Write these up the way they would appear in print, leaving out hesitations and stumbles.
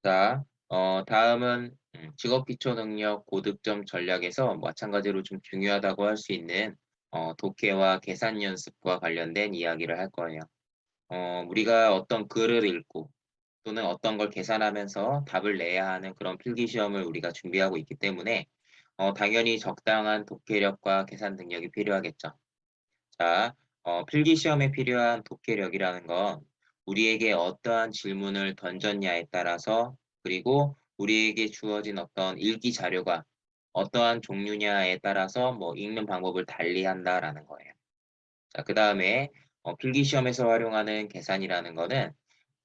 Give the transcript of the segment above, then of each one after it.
자, 다음은 직업 기초 능력 고득점 전략에서 마찬가지로 좀 중요하다고 할 수 있는 독해와 계산 연습과 관련된 이야기를 할 거예요. 우리가 어떤 글을 읽고 또는 어떤 걸 계산하면서 답을 내야 하는 그런 필기 시험을 우리가 준비하고 있기 때문에 당연히 적당한 독해력과 계산 능력이 필요하겠죠. 자, 필기 시험에 필요한 독해력이라는 건 우리에게 어떠한 질문을 던졌냐에 따라서 그리고 우리에게 주어진 어떤 읽기 자료가 어떠한 종류냐에 따라서 뭐 읽는 방법을 달리한다라는 거예요. 자, 그다음에 필기 시험에서 활용하는 계산이라는 거는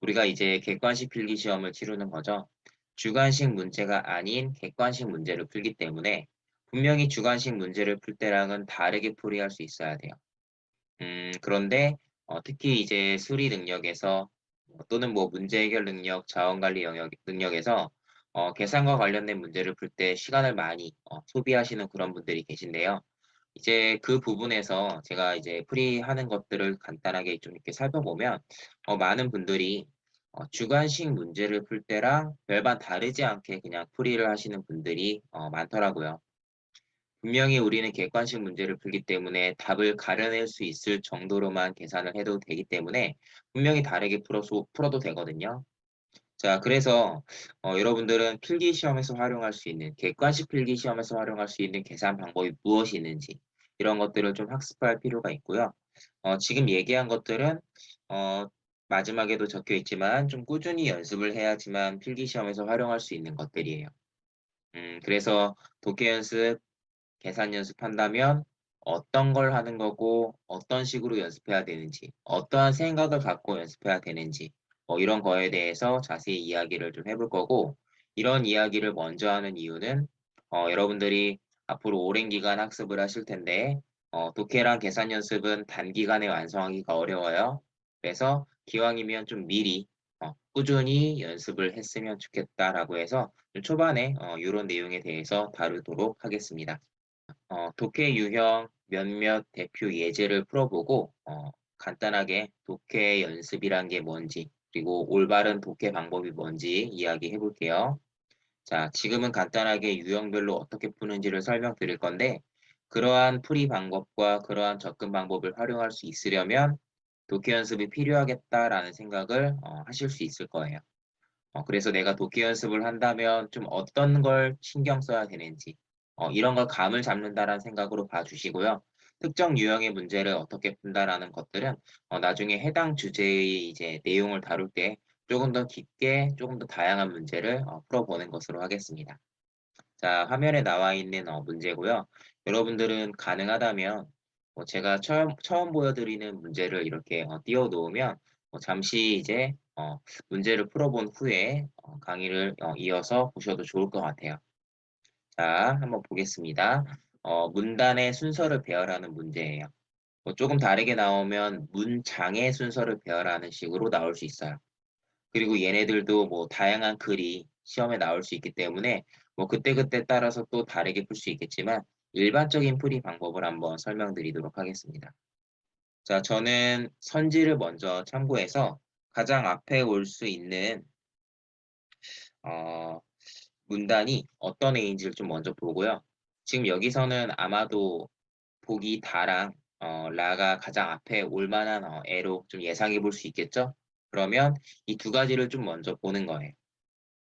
우리가 이제 객관식 필기 시험을 치르는 거죠. 주관식 문제가 아닌 객관식 문제를 풀기 때문에 분명히 주관식 문제를 풀 때랑은 다르게 풀이할 수 있어야 돼요. 그런데 특히 이제 수리 능력에서 또는 뭐 문제 해결 능력, 자원 관리 영역 능력에서 계산과 관련된 문제를 풀 때 시간을 많이 소비하시는 그런 분들이 계신데요. 이제 그 부분에서 제가 이제 풀이하는 것들을 간단하게 좀 이렇게 살펴보면 많은 분들이 주관식 문제를 풀 때랑 별반 다르지 않게 그냥 풀이를 하시는 분들이 많더라고요. 분명히 우리는 객관식 문제를 풀기 때문에 답을 가려낼 수 있을 정도로만 계산을 해도 되기 때문에 분명히 다르게 풀어도 되거든요. 자, 그래서 여러분들은 필기 시험에서 활용할 수 있는 객관식 필기 시험에서 활용할 수 있는 계산 방법이 무엇이 있는지 이런 것들을 좀 학습할 필요가 있고요. 지금 얘기한 것들은 어, 마지막에도 적혀 있지만 좀 꾸준히 연습을 해야지만 필기 시험에서 활용할 수 있는 것들이에요. 그래서 독해 연습, 계산 연습한다면 어떤 걸 하는 거고 어떤 식으로 연습해야 되는지, 어떠한 생각을 갖고 연습해야 되는지 이런 거에 대해서 자세히 이야기를 좀 해볼 거고 이런 이야기를 먼저 하는 이유는 여러분들이 앞으로 오랜 기간 학습을 하실 텐데 독해랑 계산 연습은 단기간에 완성하기가 어려워요. 그래서 기왕이면 좀 미리 꾸준히 연습을 했으면 좋겠다라고 해서 좀 초반에 이런 내용에 대해서 다루도록 하겠습니다. 독해 유형 몇몇 대표 예제를 풀어보고 간단하게 독해 연습이란 게 뭔지 그리고 올바른 독해 방법이 뭔지 이야기해 볼게요. 자, 지금은 간단하게 유형별로 어떻게 푸는지를 설명드릴 건데 그러한 풀이 방법과 그러한 접근 방법을 활용할 수 있으려면 독해 연습이 필요하겠다라는 생각을 하실 수 있을 거예요. 그래서 내가 독해 연습을 한다면 좀 어떤 걸 신경 써야 되는지, 이런 걸 감을 잡는다라는 생각으로 봐주시고요. 특정 유형의 문제를 어떻게 푼다라는 것들은 나중에 해당 주제의 이제 내용을 다룰 때 조금 더 깊게, 조금 더 다양한 문제를 풀어보는 것으로 하겠습니다. 자, 화면에 나와 있는 문제고요. 여러분들은 가능하다면 제가 처음 보여드리는 문제를 이렇게 띄워 놓으면 잠시 이제 문제를 풀어본 후에 강의를 이어서 보셔도 좋을 것 같아요. 자, 한번 보겠습니다. 문단의 순서를 배열하는 문제예요. 조금 다르게 나오면 문장의 순서를 배열하는 식으로 나올 수 있어요. 그리고 얘네들도 뭐 다양한 글이 시험에 나올 수 있기 때문에 뭐 그때그때 따라서 또 다르게 풀 수 있겠지만 일반적인 풀이 방법을 한번 설명드리도록 하겠습니다. 자, 저는 선지를 먼저 참고해서 가장 앞에 올 수 있는 어, 문단이 어떤 애인지를 좀 먼저 보고요. 지금 여기서는 아마도 보기 다랑 라가 가장 앞에 올 만한 애로 좀 예상해 볼 수 있겠죠? 그러면 이 두 가지를 좀 먼저 보는 거예요.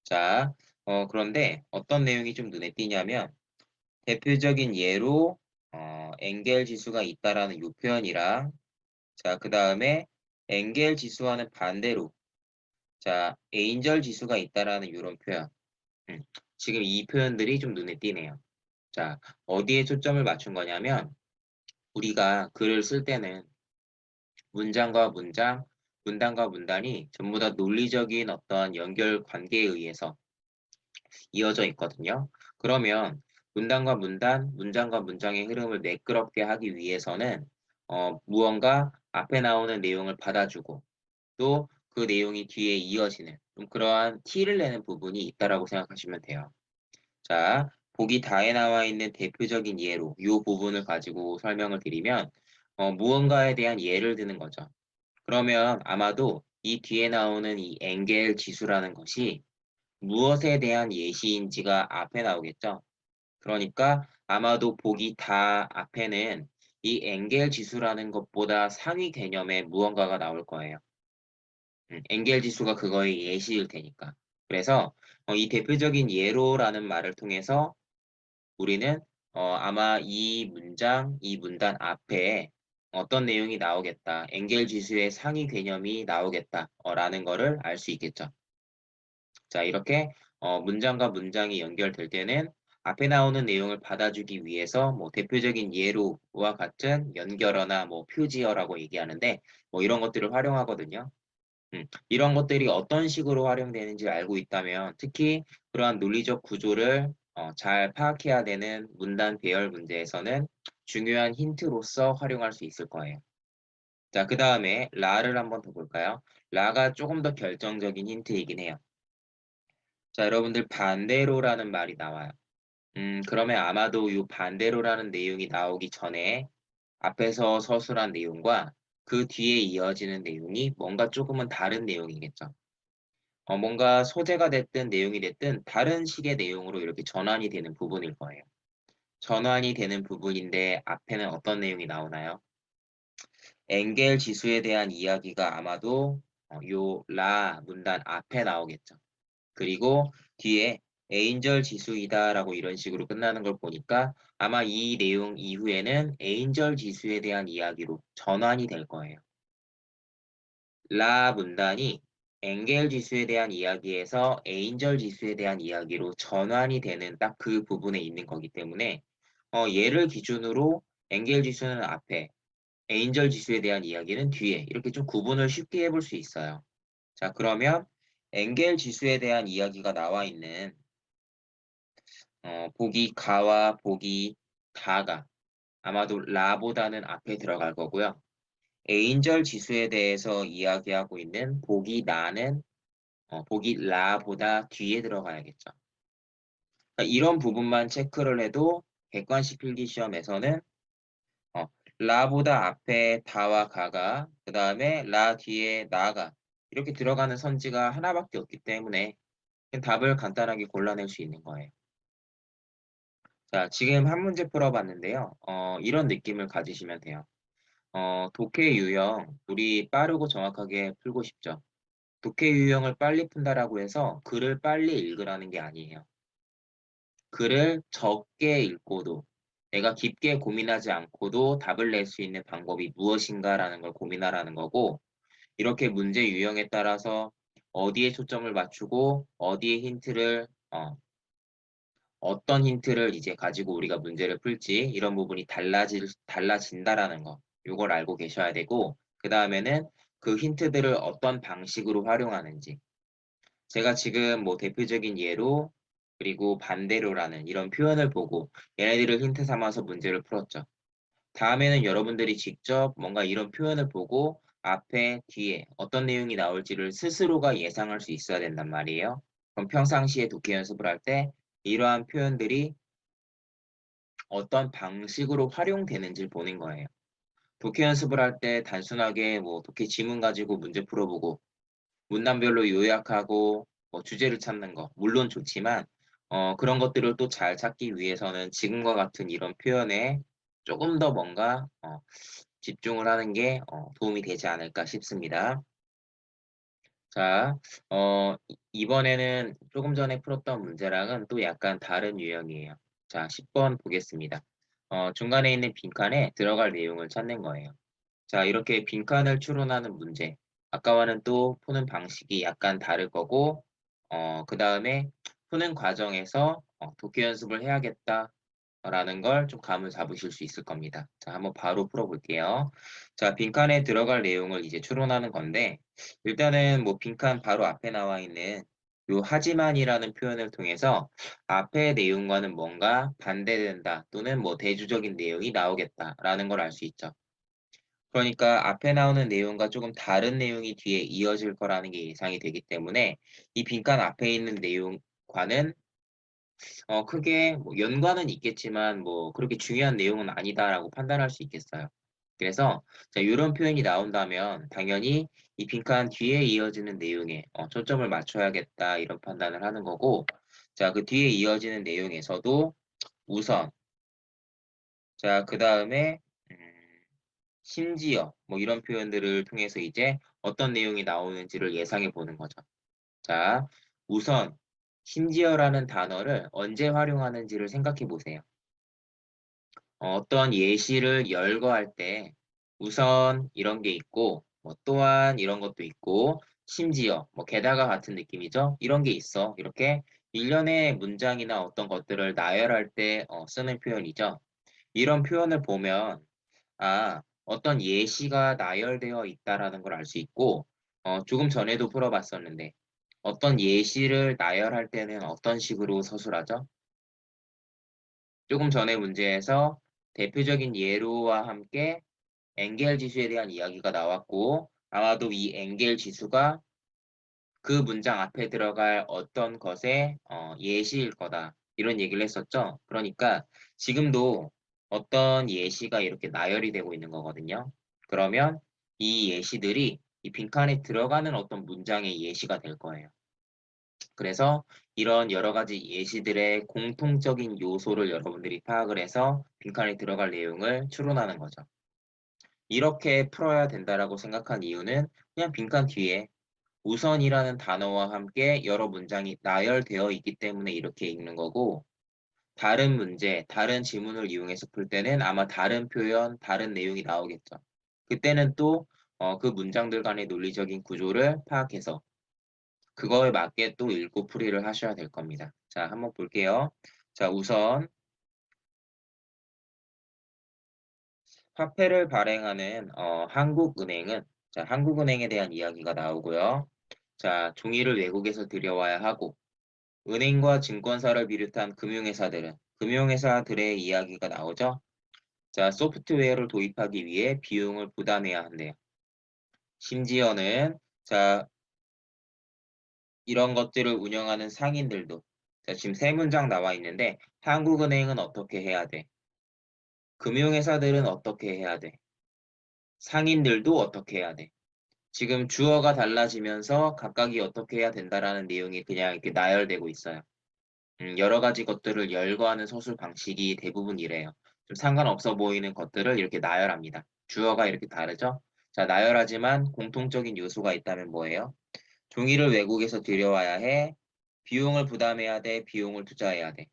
자, 그런데 어떤 내용이 좀 눈에 띄냐면 대표적인 예로 엔겔 지수가 있다라는 요 표현이랑 자, 그다음에 엔겔 지수와는 반대로 자, 에인절 지수가 있다라는 요런 표현. 음, 지금 이 표현들이 좀 눈에 띄네요. 자, 어디에 초점을 맞춘 거냐면 우리가 글을 쓸 때는 문장과 문장, 문단과 문단이 전부 다 논리적인 어떤 연결 관계에 의해서 이어져 있거든요. 그러면 문단과 문단, 문장과 문장의 흐름을 매끄럽게 하기 위해서는 무언가 앞에 나오는 내용을 받아주고 또 그 내용이 뒤에 이어지는 좀 그러한 티를 내는 부분이 있다라고 생각하시면 돼요. 자, 보기 다에 나와 있는 대표적인 예로 이 부분을 가지고 설명을 드리면 무언가에 대한 예를 드는 거죠. 그러면 아마도 이 뒤에 나오는 이 엥겔 지수라는 것이 무엇에 대한 예시인지가 앞에 나오겠죠. 그러니까 아마도 보기 다 앞에는 이 엥겔 지수라는 것보다 상위 개념의 무언가가 나올 거예요. 엥겔 지수가 그거의 예시일 테니까. 그래서 이 대표적인 예로라는 말을 통해서 우리는 아마 이 문장, 이 문단 앞에 어떤 내용이 나오겠다. 엥겔 지수의 상위 개념이 나오겠다. 라는 거를 알 수 있겠죠. 자, 이렇게 문장과 문장이 연결될 때는 앞에 나오는 내용을 받아주기 위해서 뭐 대표적인 예로와 같은 연결어나 뭐 표지어라고 얘기하는데 뭐 이런 것들을 활용하거든요. 이런 것들이 어떤 식으로 활용되는지 알고 있다면 특히 그러한 논리적 구조를 잘 파악해야 되는 문단 배열 문제에서는 중요한 힌트로서 활용할 수 있을 거예요. 자, 그 다음에 라를 한번 더 볼까요? 라가 조금 더 결정적인 힌트이긴 해요. 자, 여러분들 반대로라는 말이 나와요. 그러면 아마도 이 반대로라는 내용이 나오기 전에 앞에서 서술한 내용과 그 뒤에 이어지는 내용이 뭔가 조금은 다른 내용이겠죠. 뭔가 소재가 됐든 내용이 됐든 다른 식의 내용으로 이렇게 전환이 되는 부분일 거예요. 전환이 되는 부분인데 앞에는 어떤 내용이 나오나요? 엥겔 지수에 대한 이야기가 아마도 요 라 문단 앞에 나오겠죠. 그리고 뒤에 에인절 지수이다라고 이런 식으로 끝나는 걸 보니까 아마 이 내용 이후에는 에인절 지수에 대한 이야기로 전환이 될 거예요. 라 문단이 엥겔 지수에 대한 이야기에서 에인절 지수에 대한 이야기로 전환이 되는 딱 그 부분에 있는 거기 때문에 얘를 기준으로 엥겔 지수는 앞에, 에인절 지수에 대한 이야기는 뒤에 이렇게 좀 구분을 쉽게 해볼 수 있어요. 자, 그러면 엥겔 지수에 대한 이야기가 나와 있는 보기 가와 보기 다가 아마도 라보다는 앞에 들어갈 거고요. 에인절 지수에 대해서 이야기하고 있는 보기 나는 보기 라보다 뒤에 들어가야겠죠. 그러니까 이런 부분만 체크를 해도 객관식 필기 시험에서는 어, 라보다 앞에 다와 가가 그 다음에 라 뒤에 나가 이렇게 들어가는 선지가 하나밖에 없기 때문에 답을 간단하게 골라낼 수 있는 거예요. 자, 지금 한 문제 풀어봤는데요. 이런 느낌을 가지시면 돼요. 독해 유형, 우리 빠르고 정확하게 풀고 싶죠. 독해 유형을 빨리 푼다라고 해서 글을 빨리 읽으라는 게 아니에요. 글을 적게 읽고도 내가 깊게 고민하지 않고도 답을 낼 수 있는 방법이 무엇인가라는 걸 고민하라는 거고, 이렇게 문제 유형에 따라서 어디에 초점을 맞추고 어디에 힌트를 어떤 힌트를 이제 가지고 우리가 문제를 풀지 이런 부분이 달라진다라는 거. 요걸 알고 계셔야 되고, 그다음에는 그 힌트들을 어떤 방식으로 활용하는지. 제가 지금 뭐 대표적인 예로 그리고 반대로라는 이런 표현을 보고 얘네들을 힌트 삼아서 문제를 풀었죠. 다음에는 여러분들이 직접 뭔가 이런 표현을 보고 앞에, 뒤에 어떤 내용이 나올지를 스스로가 예상할 수 있어야 된단 말이에요. 그럼 평상시에 독해 연습을 할 때 이러한 표현들이 어떤 방식으로 활용되는지를 보는 거예요. 독해 연습을 할 때 단순하게 뭐 독해 지문 가지고 문제 풀어보고 문단별로 요약하고 뭐 주제를 찾는 거 물론 좋지만 그런 것들을 또 잘 찾기 위해서는 지금과 같은 이런 표현에 조금 더 뭔가 집중을 하는 게 도움이 되지 않을까 싶습니다. 자, 이번에는 조금 전에 풀었던 문제랑은 또 약간 다른 유형이에요. 자, 10번 보겠습니다. 중간에 있는 빈칸에 들어갈 내용을 찾는 거예요. 자, 이렇게 빈칸을 추론하는 문제. 아까와는 또 푸는 방식이 약간 다를 거고, 그 다음에 푸는 과정에서 독해 연습을 해야겠다. 라는 걸 좀 감을 잡으실 수 있을 겁니다. 자, 한번 바로 풀어볼게요. 자, 빈칸에 들어갈 내용을 이제 추론하는 건데, 일단은 뭐 빈칸 바로 앞에 나와 있는 요 하지만이라는 표현을 통해서 앞의 내용과는 뭔가 반대된다 또는 뭐 대조적인 내용이 나오겠다라는 걸 알 수 있죠. 그러니까 앞에 나오는 내용과 조금 다른 내용이 뒤에 이어질 거라는 게 예상이 되기 때문에 이 빈칸 앞에 있는 내용과는 크게 뭐 연관은 있겠지만 뭐 그렇게 중요한 내용은 아니다라고 판단할 수 있겠어요. 그래서 자, 이런 표현이 나온다면 당연히 이 빈칸 뒤에 이어지는 내용에 초점을 맞춰야겠다 이런 판단을 하는 거고 자, 그 뒤에 이어지는 내용에서도 우선 자, 그다음에 심지어 뭐 이런 표현들을 통해서 이제 어떤 내용이 나오는지를 예상해 보는 거죠. 자, 우선 심지어라는 단어를 언제 활용하는지를 생각해 보세요. 어떤 예시를 열거할 때 우선 이런 게 있고 뭐 또한 이런 것도 있고 심지어 뭐 게다가 같은 느낌이죠. 이런 게 있어. 이렇게 일련의 문장이나 어떤 것들을 나열할 때 쓰는 표현이죠. 이런 표현을 보면 어떤 예시가 나열되어 있다라는 걸 알 수 있고 조금 전에도 풀어봤었는데 어떤 예시를 나열할 때는 어떤 식으로 서술하죠? 조금 전에 문제에서 대표적인 예로와 함께 엥겔 지수에 대한 이야기가 나왔고 아마도 이 엥겔 지수가 그 문장 앞에 들어갈 어떤 것의 예시일 거다. 이런 얘기를 했었죠. 그러니까 지금도 어떤 예시가 이렇게 나열이 되고 있는 거거든요. 그러면 이 예시들이 이 빈칸에 들어가는 어떤 문장의 예시가 될 거예요. 그래서 이런 여러 가지 예시들의 공통적인 요소를 여러분들이 파악을 해서 빈칸에 들어갈 내용을 추론하는 거죠. 이렇게 풀어야 된다라고 생각한 이유는 그냥 빈칸 뒤에 우선이라는 단어와 함께 여러 문장이 나열되어 있기 때문에 이렇게 읽는 거고 다른 문제, 다른 지문을 이용해서 풀 때는 아마 다른 표현, 다른 내용이 나오겠죠. 그때는 또 그 문장들 간의 논리적인 구조를 파악해서 그거에 맞게 또 읽고 풀이를 하셔야 될 겁니다. 자, 한번 볼게요. 자, 우선 화폐를 발행하는 한국은행은 자, 한국은행에 대한 이야기가 나오고요. 자, 종이를 외국에서 들여와야 하고 은행과 증권사를 비롯한 금융회사들의 이야기가 나오죠. 자, 소프트웨어를 도입하기 위해 비용을 부담해야 한대요. 심지어는 자, 이런 것들을 운영하는 상인들도 자, 지금 세 문장 나와 있는데 한국은행은 어떻게 해야 돼? 금융회사들은 어떻게 해야 돼? 상인들도 어떻게 해야 돼? 지금 주어가 달라지면서 각각이 어떻게 해야 된다라는 내용이 그냥 이렇게 나열되고 있어요. 여러 가지 것들을 열거하는 서술 방식이 대부분 이래요. 좀 상관없어 보이는 것들을 이렇게 나열합니다. 주어가 이렇게 다르죠? 자, 나열하지만 공통적인 요소가 있다면 뭐예요? 종이를 외국에서 들여와야 해. 비용을 부담해야 돼. 비용을 투자해야 돼.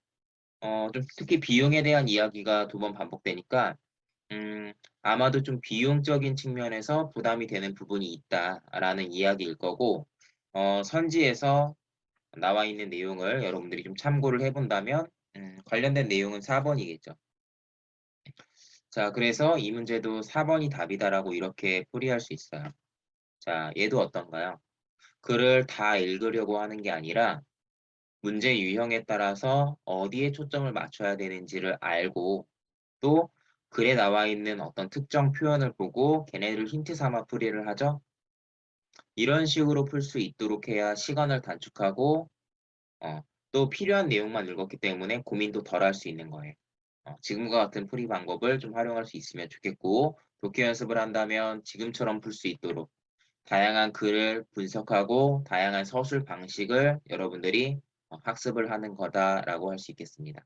좀 특히 비용에 대한 이야기가 두 번 반복되니까 아마도 좀 비용적인 측면에서 부담이 되는 부분이 있다라는 이야기일 거고, 선지에서 나와 있는 내용을 여러분들이 좀 참고를 해본다면, 관련된 내용은 4번이겠죠. 자, 그래서 이 문제도 4번이 답이다라고 이렇게 풀이할 수 있어요. 자, 얘도 어떤가요? 글을 다 읽으려고 하는 게 아니라 문제 유형에 따라서 어디에 초점을 맞춰야 되는지를 알고 또 글에 나와 있는 어떤 특정 표현을 보고 걔네를 힌트 삼아 풀이를 하죠. 이런 식으로 풀 수 있도록 해야 시간을 단축하고 어, 또 필요한 내용만 읽었기 때문에 고민도 덜 할 수 있는 거예요. 지금과 같은 풀이 방법을 좀 활용할 수 있으면 좋겠고 독해 연습을 한다면 지금처럼 풀 수 있도록 다양한 글을 분석하고 다양한 서술 방식을 여러분들이 학습을 하는 거다라고 할 수 있겠습니다.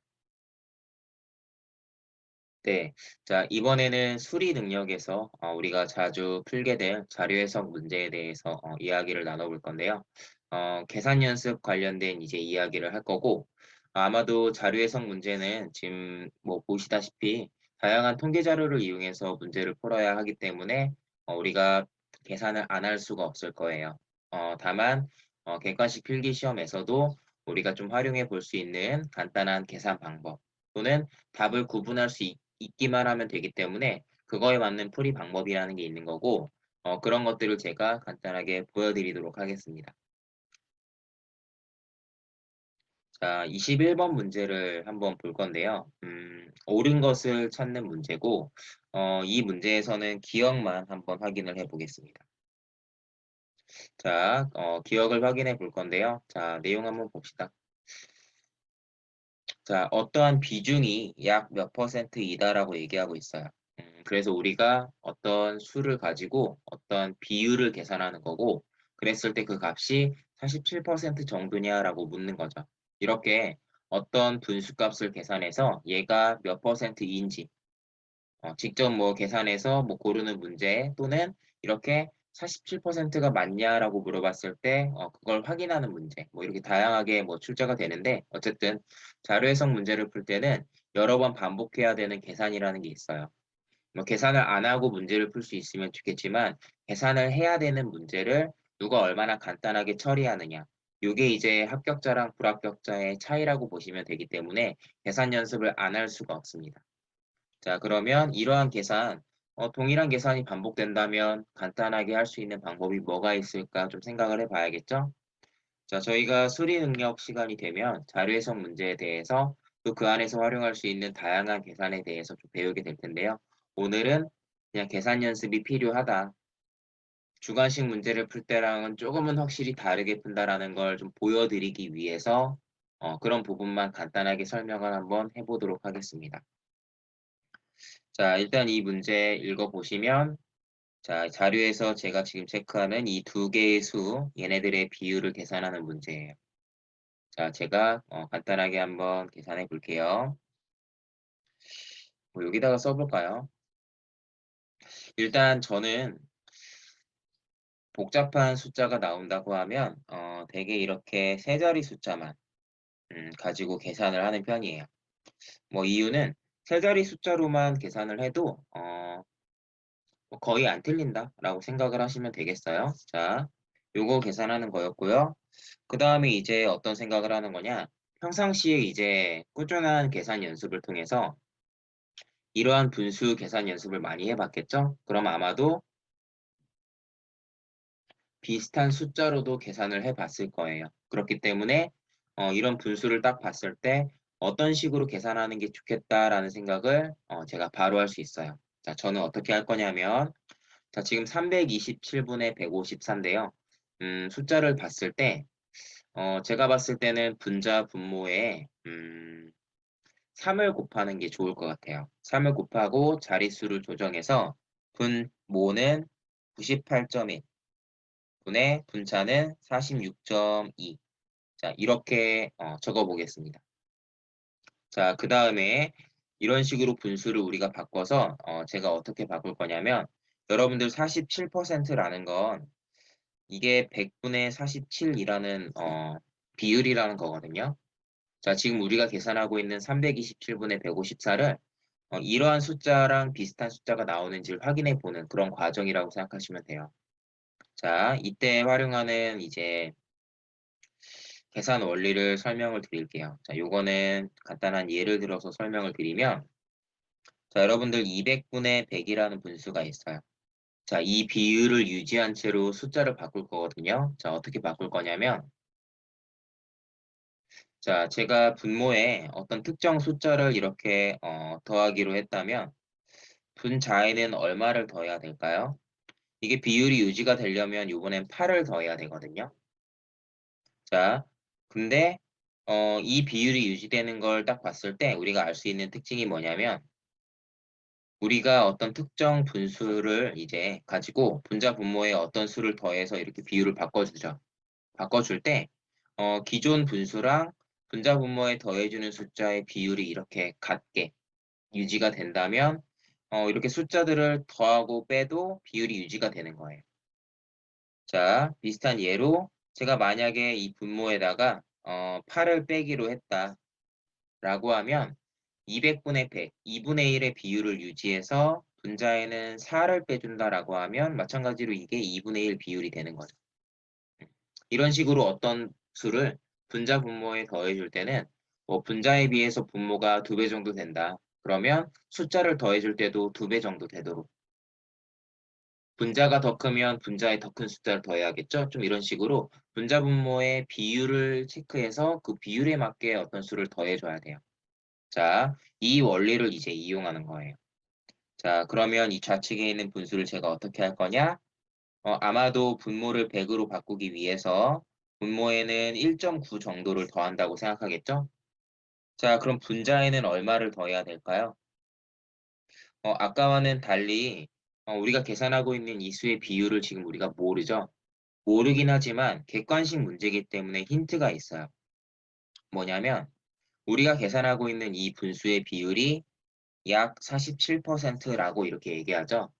네. 자, 이번에는 수리 능력에서 우리가 자주 풀게 될 자료 해석 문제에 대해서 이야기를 나눠볼 건데요. 계산 연습 관련된 이제 이야기를 할 거고, 아마도 자료 해석 문제는 지금 뭐 보시다시피 다양한 통계 자료를 이용해서 문제를 풀어야 하기 때문에 우리가 계산을 안 할 수가 없을 거예요. 다만 객관식 필기 시험에서도 우리가 좀 활용해 볼 수 있는 간단한 계산 방법 또는 답을 구분할 수 있기만 하면 되기 때문에 그거에 맞는 풀이 방법이라는 게 있는 거고 그런 것들을 제가 간단하게 보여드리도록 하겠습니다. 자, 21번 문제를 한번 볼 건데요. 옳은 것을 찾는 문제고 이 문제에서는 기억만 한번 확인을 해 보겠습니다. 자, 기억을 확인해 볼 건데요. 자, 내용 한번 봅시다. 자, 어떠한 비중이 약 몇 퍼센트이다라고 얘기하고 있어요. 그래서 우리가 어떤 수를 가지고 어떤 비율을 계산하는 거고 그랬을 때 그 값이 47% 정도냐라고 묻는 거죠. 이렇게 어떤 분수값을 계산해서 얘가 몇 %인지 직접 뭐 계산해서 뭐 고르는 문제 또는 이렇게 47%가 맞냐라고 물어봤을 때 그걸 확인하는 문제 뭐 이렇게 다양하게 뭐 출제가 되는데 어쨌든 자료 해석 문제를 풀 때는 여러 번 반복해야 되는 계산이라는 게 있어요. 뭐 계산을 안 하고 문제를 풀 수 있으면 좋겠지만 계산을 해야 되는 문제를 누가 얼마나 간단하게 처리하느냐. 요게 이제 합격자랑 불합격자의 차이라고 보시면 되기 때문에 계산 연습을 안 할 수가 없습니다. 자, 그러면 이러한 계산, 동일한 계산이 반복된다면 간단하게 할 수 있는 방법이 뭐가 있을까 좀 생각을 해 봐야겠죠? 자, 저희가 수리 능력 시간이 되면 자료 해석 문제에 대해서 또 그 안에서 활용할 수 있는 다양한 계산에 대해서 좀 배우게 될 텐데요. 오늘은 그냥 계산 연습이 필요하다. 주관식 문제를 풀 때랑은 조금은 확실히 다르게 푼다라는 걸 좀 보여드리기 위해서 그런 부분만 간단하게 설명을 한번 해보도록 하겠습니다. 자, 일단 이 문제 읽어보시면 자, 자료에서 제가 지금 체크하는 이 두 개의 수, 얘네들의 비율을 계산하는 문제예요. 자, 제가 간단하게 한번 계산해 볼게요. 뭐 여기다가 써볼까요? 일단 저는 복잡한 숫자가 나온다고 하면 대개 이렇게 세 자리 숫자만 가지고 계산을 하는 편이에요. 뭐 이유는 세 자리 숫자로만 계산을 해도 뭐 거의 안 틀린다라고 생각을 하시면 되겠어요. 자, 요거 계산하는 거였고요. 그 다음에 이제 어떤 생각을 하는 거냐? 평상시에 이제 꾸준한 계산 연습을 통해서 이러한 분수 계산 연습을 많이 해봤겠죠? 그럼 아마도 비슷한 숫자로도 계산을 해봤을 거예요. 그렇기 때문에 이런 분수를 딱 봤을 때 어떤 식으로 계산하는 게 좋겠다라는 생각을 제가 바로 할 수 있어요. 자, 저는 어떻게 할 거냐면 자, 지금 327분의 154인데요. 숫자를 봤을 때 제가 봤을 때는 분자 분모에 3을 곱하는 게 좋을 것 같아요. 3을 곱하고 자릿수를 조정해서 분모는 98.1 분의 분차는 46.2 자, 이렇게 적어 보겠습니다. 자, 그 다음에 이런 식으로 분수를 우리가 바꿔서 제가 어떻게 바꿀 거냐면 여러분들 47%라는 건 이게 100분의 47이라는 비율이라는 거거든요. 자, 지금 우리가 계산하고 있는 327분의 154를 이러한 숫자랑 비슷한 숫자가 나오는지를 확인해 보는 그런 과정이라고 생각하시면 돼요. 자, 이때 활용하는 이제 계산 원리를 설명을 드릴게요. 자, 요거는 간단한 예를 들어서 설명을 드리면 자, 여러분들 200분의 100이라는 분수가 있어요. 자, 이 비율을 유지한 채로 숫자를 바꿀 거거든요. 자, 어떻게 바꿀 거냐면 자, 제가 분모에 어떤 특정 숫자를 이렇게 더하기로 했다면 분자에는 얼마를 더해야 될까요? 이게 비율이 유지가 되려면 요번엔 8을 더해야 되거든요. 자, 근데 이 비율이 유지되는 걸 딱 봤을 때 우리가 알 수 있는 특징이 뭐냐면 우리가 어떤 특정 분수를 이제 가지고 분자 분모에 어떤 수를 더해서 이렇게 비율을 바꿔주죠. 바꿔줄 때 기존 분수랑 분자 분모에 더해주는 숫자의 비율이 이렇게 같게 유지가 된다면 이렇게 숫자들을 더하고 빼도 비율이 유지가 되는 거예요. 자, 비슷한 예로 제가 만약에 이 분모에다가 8을 빼기로 했다라고 하면 200분의 100, 2분의 1의 비율을 유지해서 분자에는 4를 빼준다라고 하면 마찬가지로 이게 2분의 1 비율이 되는 거죠. 이런 식으로 어떤 수를 분자 분모에 더해줄 때는 뭐 분자에 비해서 분모가 2배 정도 된다. 그러면 숫자를 더해줄 때도 2배 정도 되도록 분자가 더 크면 분자에 더 큰 숫자를 더해야겠죠? 좀 이런 식으로 분자 분모의 비율을 체크해서 그 비율에 맞게 어떤 수를 더해줘야 돼요. 자, 이 원리를 이제 이용하는 거예요. 자, 그러면 이 좌측에 있는 분수를 제가 어떻게 할 거냐? 아마도 분모를 100으로 바꾸기 위해서 분모에는 1.9 정도를 더한다고 생각하겠죠? 자, 그럼 분자에는 얼마를 더해야 될까요? 아까와는 달리 우리가 계산하고 있는 이 수의 비율을 지금 우리가 모르죠. 모르긴 하지만 객관식 문제이기 때문에 힌트가 있어요. 뭐냐면 우리가 계산하고 있는 이 분수의 비율이 약 47%라고 이렇게 얘기하죠.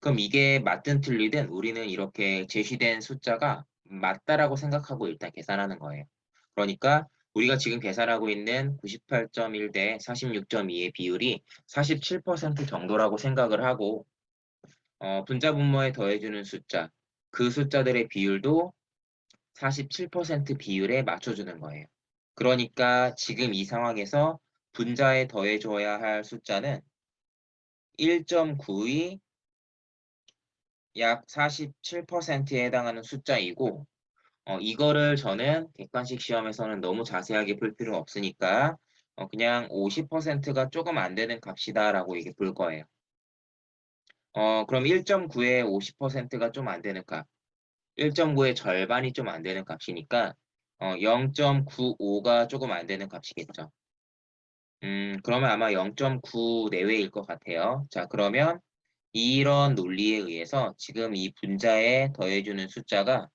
그럼 이게 맞든 틀리든 우리는 이렇게 제시된 숫자가 맞다라고 생각하고 일단 계산하는 거예요. 그러니까 우리가 지금 계산하고 있는 98.1 대 46.2의 비율이 47% 정도라고 생각을 하고 분자 분모에 더해주는 숫자, 그 숫자들의 비율도 47% 비율에 맞춰주는 거예요. 그러니까 지금 이 상황에서 분자에 더해줘야 할 숫자는 1.9이 약 47%에 해당하는 숫자이고 이거를 저는 객관식 시험에서는 너무 자세하게 풀 필요는 없으니까 그냥 50%가 조금 안 되는 값이다라고 이게 볼 거예요. 그럼 1.9에 50%가 좀 안 되는 값, 1.9의 절반이 좀 안 되는 값이니까 0.95가 조금 안 되는 값이겠죠. 그러면 아마 0.9 내외일 것 같아요. 자, 그러면 이런 논리에 의해서 지금 이 분자에 더해주는 숫자가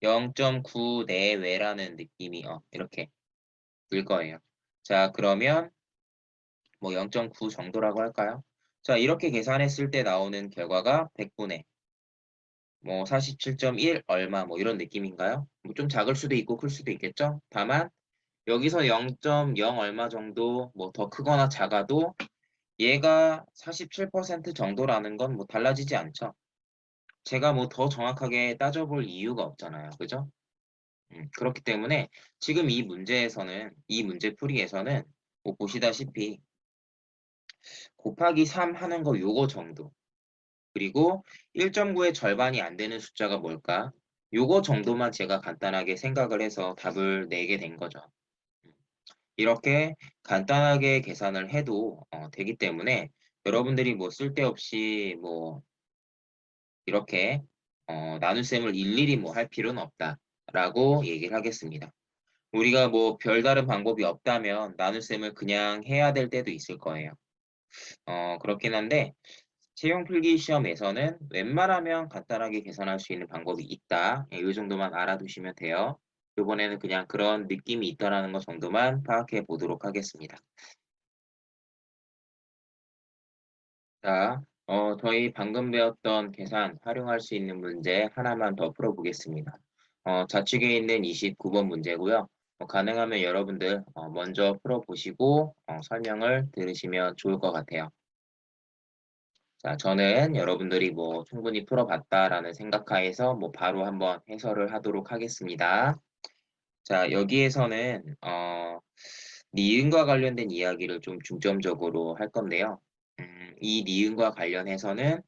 0.9 내외라는 느낌이 이렇게 들 거예요. 자, 그러면 뭐 0.9 정도라고 할까요? 자, 이렇게 계산했을 때 나오는 결과가 100분의 뭐 47.1 얼마 뭐 이런 느낌인가요? 뭐 좀 작을 수도 있고 클 수도 있겠죠? 다만 여기서 0.0 얼마 정도 뭐 더 크거나 작아도 얘가 47% 정도라는 건 뭐 달라지지 않죠. 제가 뭐 더 정확하게 따져볼 이유가 없잖아요. 그죠? 그렇기 때문에 지금 이 문제에서는 이 문제풀이에서는 뭐 보시다시피 곱하기 3 하는 거 요거 정도 그리고 1.9의 절반이 안 되는 숫자가 뭘까? 요거 정도만 제가 간단하게 생각을 해서 답을 내게 된 거죠. 이렇게 간단하게 계산을 해도 되기 때문에 여러분들이 뭐 쓸데없이 뭐 이렇게 나눗셈을 일일이 뭐 할 필요는 없다라고 얘기를 하겠습니다. 우리가 뭐 별다른 방법이 없다면 나눗셈을 그냥 해야 될 때도 있을 거예요. 그렇긴 한데 체형 필기 시험에서는 웬만하면 간단하게 계산할 수 있는 방법이 있다. 이 정도만 알아두시면 돼요. 이번에는 그냥 그런 느낌이 있다라는 것 정도만 파악해 보도록 하겠습니다. 자, 저희 방금 배웠던 계산 활용할 수 있는 문제 하나만 더 풀어보겠습니다. 좌측에 있는 29번 문제고요. 가능하면 여러분들 먼저 풀어보시고 설명을 들으시면 좋을 것 같아요. 자, 저는 여러분들이 뭐 충분히 풀어봤다라는 생각하에서 뭐 바로 한번 해설을 하도록 하겠습니다. 자, 여기에서는 니은과 관련된 이야기를 좀 중점적으로 할 건데요. 이 니은과 관련해서는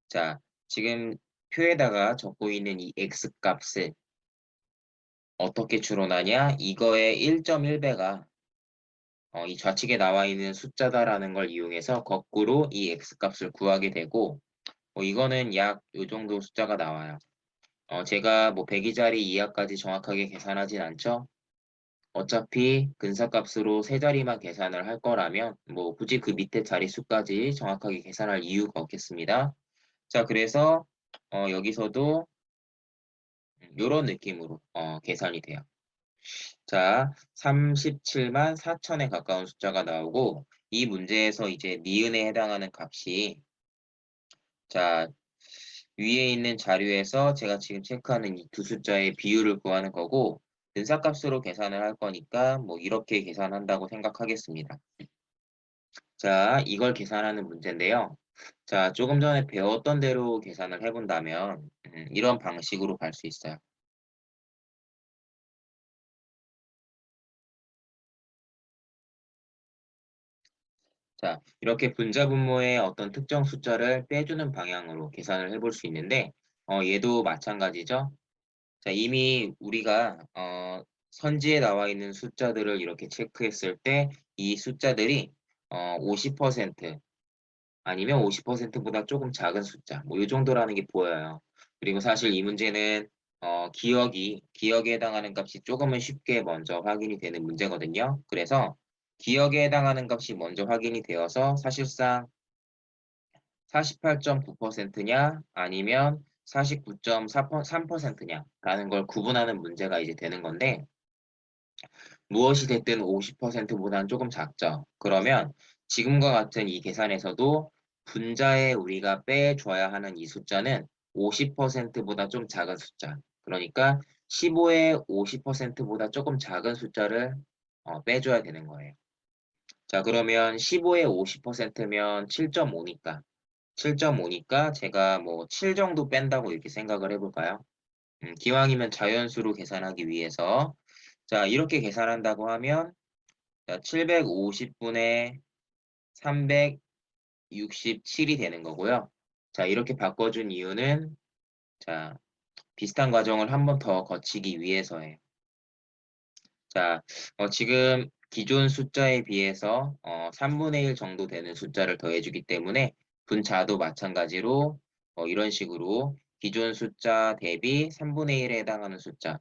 자, 지금 표에다가 적고 있는 이 x 값을 어떻게 추론하냐? 이거의 1.1배가 이 좌측에 나와 있는 숫자다라는 걸 이용해서 거꾸로 이 x 값을 구하게 되고 이거는 약 요 정도 숫자가 나와요. 제가 뭐 100이자리 이하까지 정확하게 계산하진 않죠. 어차피 근사값으로 세 자리만 계산을 할 거라면 뭐 굳이 그 밑에 자릿수까지 정확하게 계산할 이유가 없겠습니다. 자, 그래서 여기서도 요런 느낌으로 계산이 돼요. 자, 37만 4천에 가까운 숫자가 나오고 이 문제에서 이제 니은에 해당하는 값이 자, 위에 있는 자료에서 제가 지금 체크하는 이 두 숫자의 비율을 구하는 거고 근사값으로 계산을 할 거니까 뭐 이렇게 계산한다고 생각하겠습니다. 자, 이걸 계산하는 문제인데요. 자, 조금 전에 배웠던 대로 계산을 해본다면 이런 방식으로 갈 수 있어요. 자, 이렇게 분자 분모의 어떤 특정 숫자를 빼주는 방향으로 계산을 해볼 수 있는데 얘도 마찬가지죠. 자, 이미 우리가 선지에 나와 있는 숫자들을 이렇게 체크했을 때 이 숫자들이 50% 아니면 50%보다 조금 작은 숫자 뭐 이 정도라는 게 보여요. 그리고 사실 이 문제는 기억에 해당하는 값이 조금은 쉽게 먼저 확인이 되는 문제거든요. 그래서 기억에 해당하는 값이 먼저 확인이 되어서 사실상 48.9%냐 아니면 49.3%냐 라는 걸 구분하는 문제가 이제 되는 건데, 무엇이 됐든 50%보다는 조금 작죠. 그러면 지금과 같은 이 계산에서도 분자에 우리가 빼줘야 하는 이 숫자는 50%보다 좀 작은 숫자. 그러니까 15의 50%보다 조금 작은 숫자를 빼줘야 되는 거예요. 자, 그러면 15의 50%면 7.5니까 7.5니까 제가 뭐 7 정도 뺀다고 이렇게 생각을 해볼까요? 기왕이면 자연수로 계산하기 위해서, 자, 이렇게 계산한다고 하면, 자, 750분의 367이 되는 거고요. 자, 이렇게 바꿔준 이유는, 자, 비슷한 과정을 한 번 더 거치기 위해서예요. 자, 지금 기존 숫자에 비해서 3분의 1 정도 되는 숫자를 더해주기 때문에 분자도 마찬가지로 이런 식으로 기존 숫자 대비 3분의 1에 해당하는 숫자,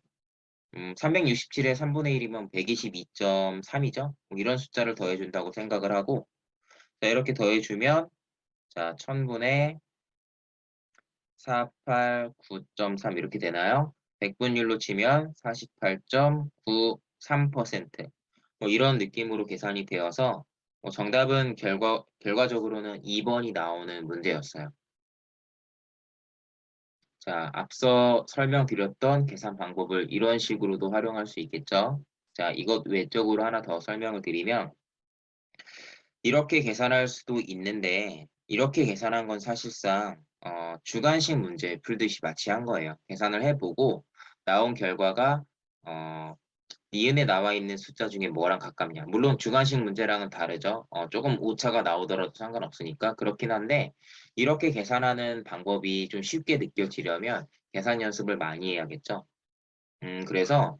367에 3분의 1이면 122.3이죠. 이런 숫자를 더해준다고 생각을 하고, 자, 이렇게 더해주면, 자, 1000분의 489.3 이렇게 되나요? 백분율로 치면 48.93%. 뭐 이런 느낌으로 계산이 되어서 정답은 결과적으로는 2번이 나오는 문제였어요. 자, 앞서 설명드렸던 계산 방법을 이런 식으로도 활용할 수 있겠죠. 자, 이것 외적으로 하나 더 설명을 드리면, 이렇게 계산할 수도 있는데, 이렇게 계산한 건 사실상 주관식 문제 풀듯이 마치 한 거예요. 계산을 해보고 나온 결과가 어, 니은에 나와 있는 숫자 중에 뭐랑 가깝냐. 물론 주관식 문제랑은 다르죠. 조금 오차가 나오더라도 상관없으니까 그렇긴 한데, 이렇게 계산하는 방법이 좀 쉽게 느껴지려면 계산 연습을 많이 해야겠죠. 그래서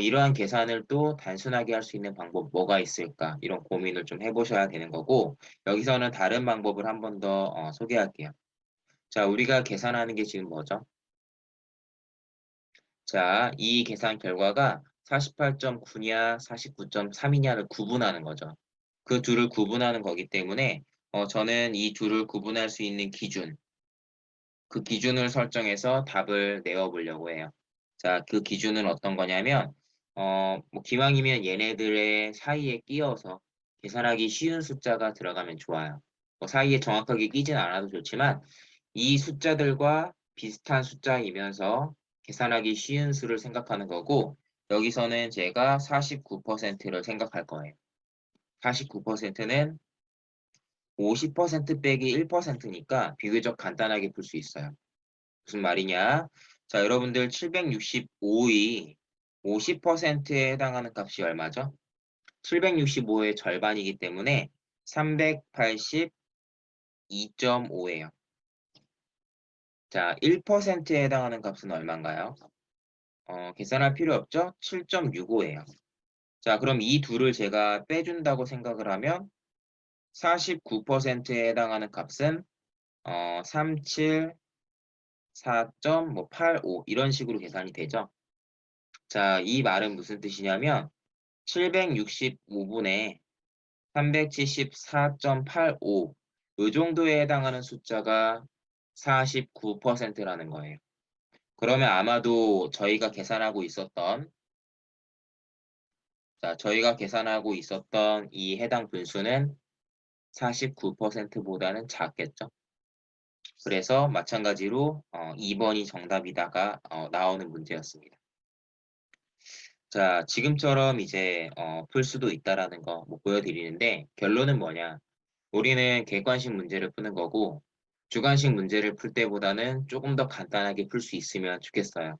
이러한 계산을 또 단순하게 할 수 있는 방법 뭐가 있을까? 이런 고민을 좀 해보셔야 되는 거고, 여기서는 다른 방법을 한 번 더 소개할게요. 자, 우리가 계산하는 게 지금 뭐죠? 자, 이 계산 결과가 48.9냐, 49.3이냐를 구분하는 거죠. 그 둘을 구분하는 거기 때문에 저는 이 둘을 구분할 수 있는 기준, 그 기준을 설정해서 답을 내어보려고 해요. 자, 그 기준은 어떤 거냐면, 뭐 기왕이면 얘네들의 사이에 끼어서 계산하기 쉬운 숫자가 들어가면 좋아요. 뭐 사이에 정확하게 끼진 않아도 좋지만, 이 숫자들과 비슷한 숫자이면서 계산하기 쉬운 수를 생각하는 거고, 여기서는 제가 49%를 생각할 거예요. 49%는 50% 빼기 1%니까 비교적 간단하게 풀 수 있어요. 무슨 말이냐? 자, 여러분들 765이 50%에 해당하는 값이 얼마죠? 765의 절반이기 때문에 382.5예요. 자, 1%에 해당하는 값은 얼마인가요? 계산할 필요 없죠? 7.65예요. 자, 그럼 이 둘을 제가 빼준다고 생각을 하면 49%에 해당하는 값은 374.85 이런 식으로 계산이 되죠. 자, 이 말은 무슨 뜻이냐면 765분의 374.85 이 정도에 해당하는 숫자가 49%라는 거예요. 그러면 아마도 저희가 계산하고 있었던 이 해당 분수는 49%보다는 작겠죠. 그래서 마찬가지로 2번이 정답이다가 나오는 문제였습니다. 자, 지금처럼 이제 풀 수도 있다라는 거 뭐 보여드리는데, 결론은 뭐냐? 우리는 객관식 문제를 푸는 거고 주관식 문제를 풀 때보다는 조금 더 간단하게 풀 수 있으면 좋겠어요.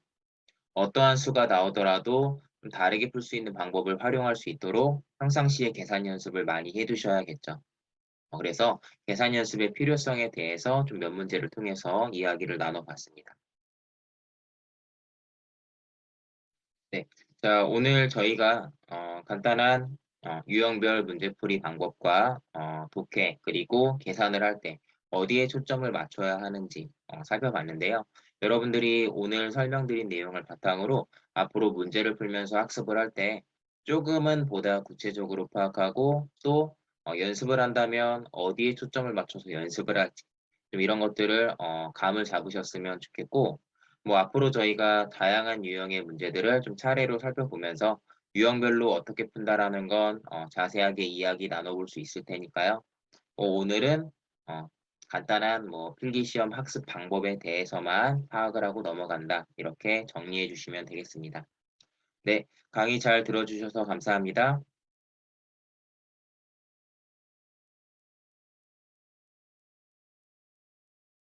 어떠한 수가 나오더라도 좀 다르게 풀 수 있는 방법을 활용할 수 있도록 평상시에 계산 연습을 많이 해두셔야겠죠. 그래서 계산 연습의 필요성에 대해서 좀 몇 문제를 통해서 이야기를 나눠봤습니다. 네. 자, 오늘 저희가 간단한 유형별 문제풀이 방법과 독해 그리고 계산을 할 때 어디에 초점을 맞춰야 하는지 살펴봤는데요. 여러분들이 오늘 설명드린 내용을 바탕으로 앞으로 문제를 풀면서 학습을 할 때 조금은 보다 구체적으로 파악하고 또 연습을 한다면 어디에 초점을 맞춰서 연습을 할지 좀 이런 것들을 감을 잡으셨으면 좋겠고 뭐 앞으로 저희가 다양한 유형의 문제들을 좀 차례로 살펴보면서 유형별로 어떻게 푼다라는 건 자세하게 이야기 나눠 볼 수 있을 테니까요. 오늘은 어 간단한 뭐 필기시험 학습 방법에 대해서만 파악을 하고 넘어간다. 이렇게 정리해 주시면 되겠습니다. 네, 강의 잘 들어 주셔서 감사합니다.